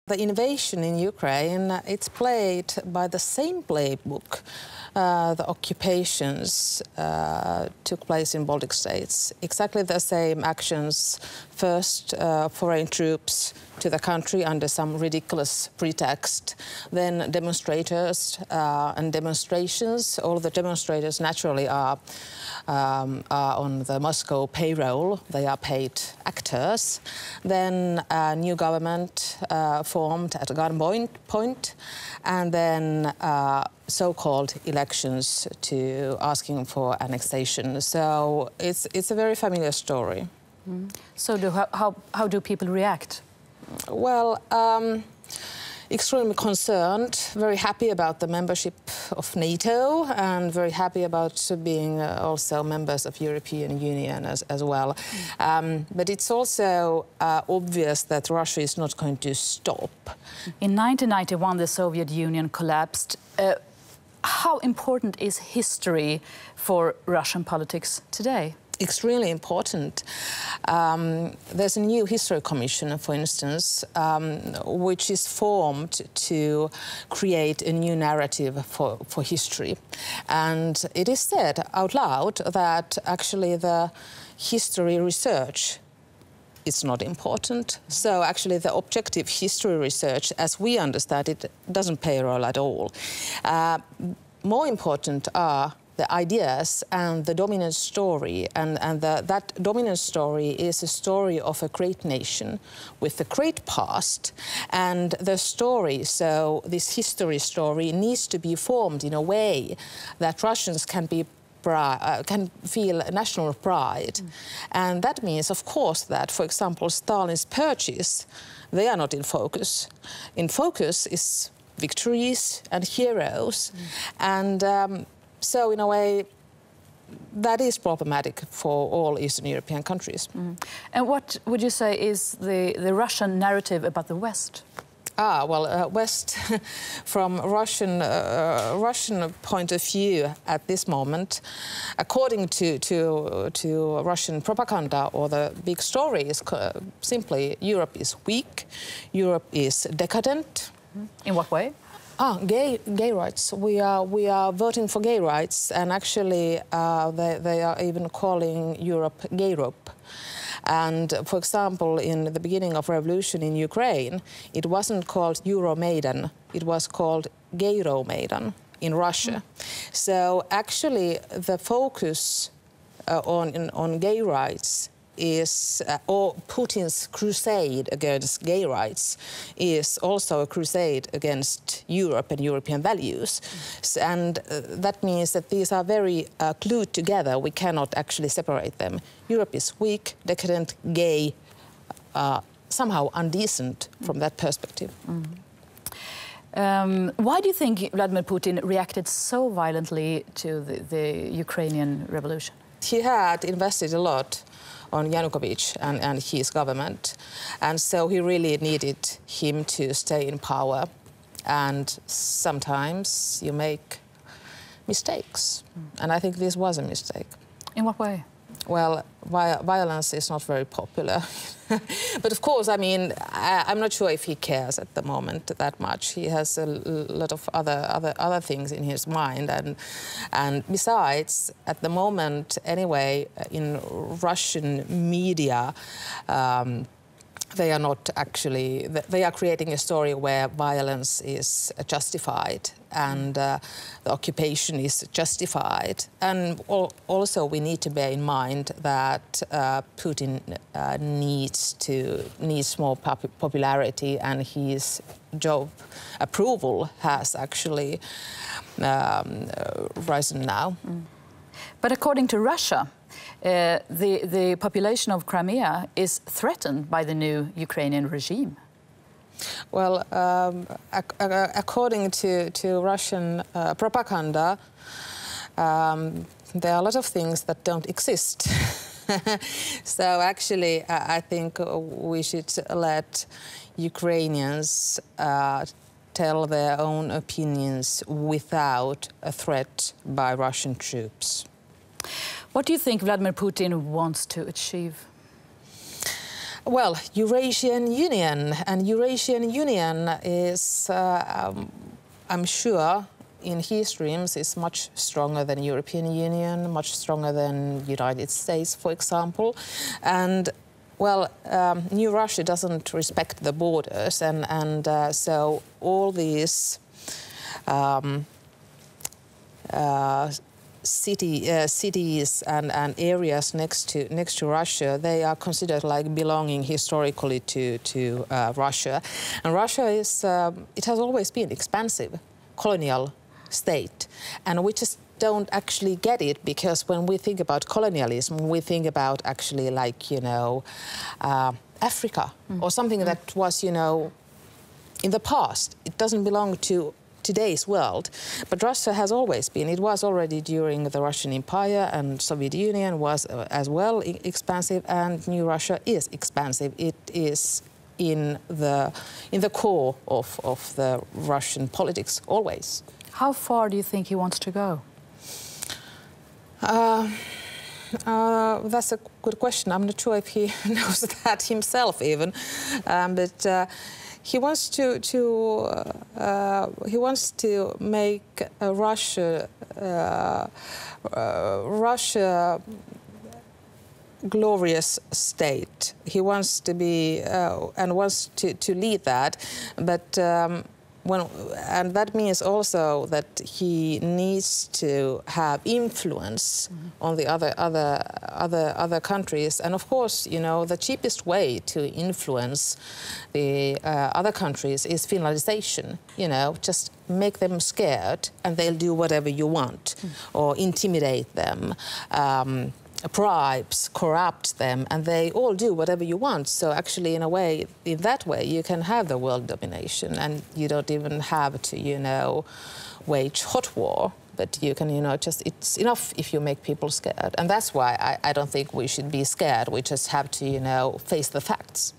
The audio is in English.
the invasion in Ukraine, it's played by the same playbook. The occupations took place in Baltic states. Exactly the same actions. First, foreign troops to the country under some ridiculous pretext. Then demonstrators and demonstrations. All the demonstrators naturally are on the Moscow payroll. They are paid actors. Then a new government formed at gunpoint, and then so-called elections to asking for annexation. So it's a very familiar story. Mm. So how do people react? Well, extremely concerned, very happy about the membership of NATO and very happy about being also members of European Union as well. But it's also obvious that Russia is not going to stop. In 1991, the Soviet Union collapsed. How important is history for Russian politics today? Extremely important. There's a new history commission, for instance, which is formed to create a new narrative for history. And it is said out loud that actually the history research is not important. So actually the objective history research, as we understand it, doesn't play a role at all. More important are the ideas and the dominant story, and that dominant story is a story of a great nation with a great past, and the story, so this history story, needs to be formed in a way that Russians can feel national pride. And that means, of course, that, for example, Stalin's purges, they are not in focus. In focus is victories and heroes. And so, in a way, that is problematic for all Eastern European countries. And what would you say is the Russian narrative about the West? Well, West, from Russian point of view at this moment, according to Russian propaganda, or the big story is simply Europe is weak, Europe is decadent. In what way? Gay rights. We are voting for gay rights, and actually they are even calling Europe Gayrope. And for example, in the beginning of revolution in Ukraine, it wasn't called Euromaidan, it was called Gayromaidan in Russia. So actually the focus on gay rights is, or Putin's crusade against gay rights is also a crusade against Europe and European values. And that means that these are very glued together. We cannot actually separate them. Europe is weak, decadent, gay, somehow undecent from that perspective. Why do you think Vladimir Putin reacted so violently to the Ukrainian revolution? He had invested a lot on Yanukovych and his government, and so he really needed him to stay in power. And sometimes you make mistakes, and I think this was a mistake. In what way? Well, violence is not very popular. But of course, I mean, I'm not sure if he cares at the moment that much. He has a lot of other things in his mind, and besides, at the moment, anyway, in Russian media, they are not actually. They are creating a story where violence is justified and the occupation is justified. And also, we need to bear in mind that Putin needs more popularity, and his job approval has actually risen now. But according to Russia, the population of Crimea is threatened by the new Ukrainian regime. Well, according to Russian propaganda, there are a lot of things that don't exist. So actually, I think we should let Ukrainians tell their own opinions without a threat by Russian troops. What do you think Vladimir Putin wants to achieve? Well, Eurasian Union, and Eurasian Union is, I'm sure, in his dreams is much stronger than European Union, much stronger than United States, for example. And well, New Russia doesn't respect the borders, and so all these cities and areas next to Russia, they are considered like belonging historically to Russia. And Russia is, it has always been expansive, colonial state, and we just don't actually get it, because when we think about colonialism, we think about actually like, you know, Africa or something that was, you know, in the past. It doesn't belong to today's world, but Russia has always been. It was already during the Russian Empire, and Soviet Union was as well expansive, and New Russia is expansive. It is in the core of the Russian politics always. How far do you think he wants to go? That's a good question. I'm not sure if he knows that himself even, but he wants to make Russia glorious state. He wants to be and wants to lead that, but. And that means also that he needs to have influence on the other countries. And of course, you know, the cheapest way to influence the other countries is Finlandization. You know, just make them scared and they'll do whatever you want, or intimidate them. Bribes, corrupt them, and they all do whatever you want. So actually, in a way, in that way, you can have the world domination, and you don't even have to, you know, wage hot war. But you can, you know, just, it's enough if you make people scared. And that's why I don't think we should be scared. We just have to, you know, face the facts.